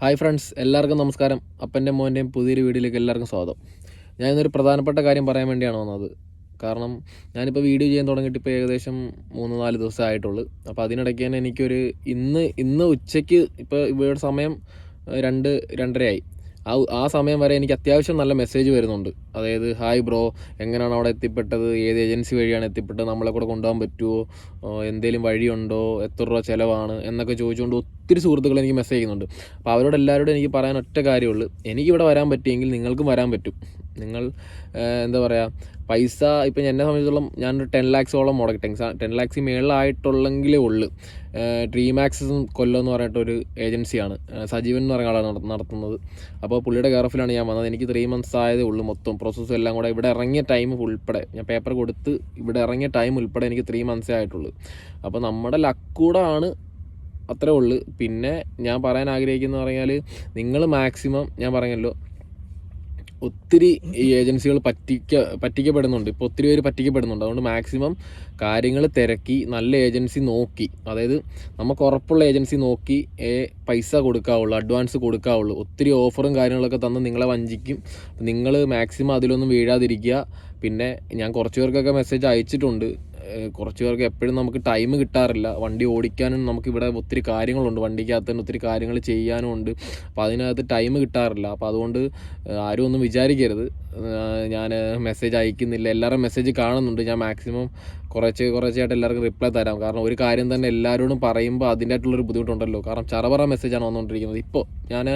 Hi friends, എല്ലാവർക്കും നമസ്കാരം. അപ്പൻ്റെ മോൻ്റെയും പുതിയൊരു വീഡിയോയിലേക്ക് എല്ലാവർക്കും സ്വാഗതം. ഞാനിന്നൊരു പ്രധാനപ്പെട്ട കാര്യം പറയാൻ വേണ്ടിയാണ് വന്നത്. കാരണം ഞാനിപ്പോൾ വീഡിയോ ചെയ്യാൻ തുടങ്ങിയിട്ട് ഇപ്പോൾ ഏകദേശം 3-4 ദിവസമേ ആയിട്ടുള്ളൂ. അപ്പോൾ അതിനിടയ്ക്ക് തന്നെ എനിക്കൊരു ഇന്ന് ഉച്ചയ്ക്ക് ഇപ്പോൾ ഇവിടെ സമയം 2-2:30 ആയി. ആ സമയം വരെ എനിക്ക് അത്യാവശ്യം നല്ല മെസ്സേജ് വരുന്നുണ്ട്. അതായത് ഹായ് ബ്രോ, എങ്ങനെയാണ് അവിടെ എത്തിപ്പെട്ടത്, ഏത് ഏജൻസി വഴിയാണ് എത്തിപ്പെട്ടത്, നമ്മളെ കൂടെ കൊണ്ടുപോകാൻ പറ്റുമോ, എന്തെങ്കിലും വഴിയുണ്ടോ, എത്ര രൂപ ചിലവാണ് എന്നൊക്കെ ചോദിച്ചുകൊണ്ട് ഒത്തിരി സുഹൃത്തുക്കൾ എനിക്ക് മെസ്സേജ് ചെയ്യുന്നുണ്ട്. അപ്പോൾ അവരോട് എല്ലാവരോടും എനിക്ക് പറയാൻ ഒറ്റ കാര്യമുള്ളൂ, എനിക്കിവിടെ വരാൻ പറ്റിയെങ്കിൽ നിങ്ങൾക്കും വരാൻ പറ്റും. നിങ്ങൾ എന്താ പറയുക, പൈസ ഇപ്പം എന്നെ സംബന്ധിച്ചിടത്തോളം ഞാനൊരു 10 lakhs-ഓളം മുടക്കി. 10 lakhs മേളിലായിട്ടുള്ളെങ്കിലേ ഉള്ളൂ. ഡ്രീം ആക്സസും കൊല്ലം എന്ന് പറഞ്ഞിട്ടൊരു ഏജൻസിയാണ്, സജീവൻ എന്ന് പറയുന്ന ആളാണ് നടത്തുന്നത്. അപ്പോൾ പുള്ളിയുടെ കെയർഓഫിലാണ് ഞാൻ വന്നത്. എനിക്ക് 3 months ആയതേ ഉള്ളൂ. മൊത്തം പ്രോസസ്സും എല്ലാം കൂടെ ഇവിടെ ഇറങ്ങിയ ടൈം ഉൾപ്പെടെ, ഞാൻ പേപ്പർ കൊടുത്ത് ഇവിടെ ഇറങ്ങിയ ടൈം ഉൾപ്പെടെ എനിക്ക് 3 months ആയിട്ടുള്ളൂ. അപ്പോൾ നമ്മുടെ ലക്കൂടെ ആണ്, അത്രേ ഉള്ളൂ. പിന്നെ ഞാൻ പറയാൻ ആഗ്രഹിക്കുന്നത് പറഞ്ഞാൽ, നിങ്ങൾ മാക്സിമം, ഞാൻ പറഞ്ഞല്ലോ, ഒത്തിരി ഈ ഏജൻസികൾ പറ്റിക്കപ്പെടുന്നുണ്ട്. ഇപ്പോൾ ഒത്തിരി പേര് പറ്റിക്കപ്പെടുന്നുണ്ട്. അതുകൊണ്ട് മാക്സിമം കാര്യങ്ങൾ തിരക്കി നല്ല ഏജൻസി നോക്കി, അതായത് നമുക്ക് ഉറപ്പുള്ള ഏജൻസി നോക്കി പൈസ കൊടുക്കാവുള്ളൂ, അഡ്വാൻസ് കൊടുക്കാവുള്ളൂ. ഒത്തിരി ഓഫറും കാര്യങ്ങളൊക്കെ തന്ന് നിങ്ങളെ വഞ്ചിക്കും. നിങ്ങൾ മാക്സിമം അതിലൊന്നും വീഴാതിരിക്കുക. പിന്നെ ഞാൻ കുറച്ച് പേർക്കൊക്കെ മെസ്സേജ് അയച്ചിട്ടുണ്ട്. കുറച്ച് പേർക്ക് എപ്പോഴും നമുക്ക് ടൈം കിട്ടാറില്ല. വണ്ടി ഓടിക്കാനും നമുക്കിവിടെ ഒത്തിരി കാര്യങ്ങളുണ്ട്, വണ്ടിക്കകത്ത് തന്നെ ഒത്തിരി കാര്യങ്ങൾ ചെയ്യാനും ഉണ്ട്. അപ്പോൾ അതിനകത്ത് ടൈം കിട്ടാറില്ല. അപ്പോൾ അതുകൊണ്ട് ആരും ഒന്നും വിചാരിക്കരുത് ഞാൻ മെസ്സേജ് അയക്കുന്നില്ല. എല്ലാവരും മെസ്സേജ് കാണുന്നുണ്ട്. ഞാൻ മാക്സിമം കുറച്ചായിട്ട് എല്ലാവർക്കും റിപ്ലൈ തരാം. കാരണം ഒരു കാര്യം തന്നെ എല്ലാവരോടും പറയുമ്പോൾ അതിൻ്റെ ആയിട്ടുള്ളൊരു ബുദ്ധിമുട്ടുണ്ടല്ലോ. കാരണം ചറപറ മെസ്സേജാണ് വന്നുകൊണ്ടിരിക്കുന്നത്. ഇപ്പോൾ ഞാൻ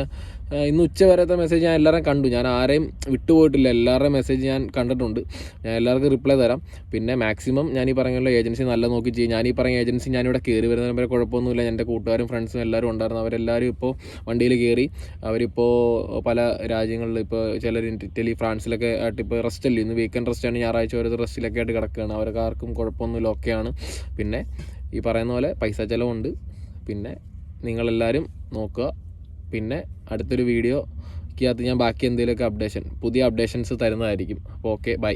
ഇന്ന് ഉച്ച വരത്തെ മെസ്സേജ് ഞാൻ എല്ലാവരും കണ്ടു. ഞാൻ ആരെയും വിട്ടുപോയിട്ടില്ല. എല്ലാവരുടെയും മെസ്സേജ് ഞാൻ കണ്ടിട്ടുണ്ട്. ഞാൻ എല്ലാവർക്കും റിപ്ലൈ തരാം. പിന്നെ മാക്സിമം ഞാൻ ഈ പറഞ്ഞല്ലോ, ഏജൻസി നല്ല നോക്കി ചെയ്യും. ഞാൻ ഈ പറഞ്ഞ ഏജൻസി ഞാനിവിടെ കയറി വരുന്നതിന് വരെ കുഴപ്പമൊന്നുമില്ല. എൻ്റെ കൂട്ടുകാരും ഫ്രണ്ട്സും എല്ലാവരും ഉണ്ടായിരുന്നു. അവരെല്ലാവരും ഇപ്പോൾ വണ്ടിയിൽ കയറി. അവരിപ്പോൾ പല രാജ്യങ്ങളിൽ, ഇപ്പോൾ ചിലർ ഇറ്റലി, ഫ്രാൻസിലൊക്കെ ആയിട്ട് ഇപ്പോൾ റെസ്റ്റ് അല്ലേ, ഇന്ന് വീക്കെൻഡ് റെസ്റ്റാണ്, ഞായറാഴ്ച ഒരു റെസ്റ്റിലൊക്കെ ആയിട്ട് കിടക്കുകയാണ്. അവർക്ക് ആർക്കും കുഴപ്പമൊന്നുമില്ല, ഓക്കെയാണ്. പിന്നെ ഈ പറയുന്ന പോലെ പൈസ ചിലവുണ്ട്. പിന്നെ നിങ്ങളെല്ലാവരും നോക്കുക. പിന്നെ അടുത്തൊരു വീഡിയോക്കകത്ത് ഞാൻ ബാക്കി എന്തെങ്കിലുമൊക്കെ പുതിയ അപ്ഡേഷൻസ് തരുന്നതായിരിക്കും. അപ്പോൾ ഓക്കെ, ബൈ.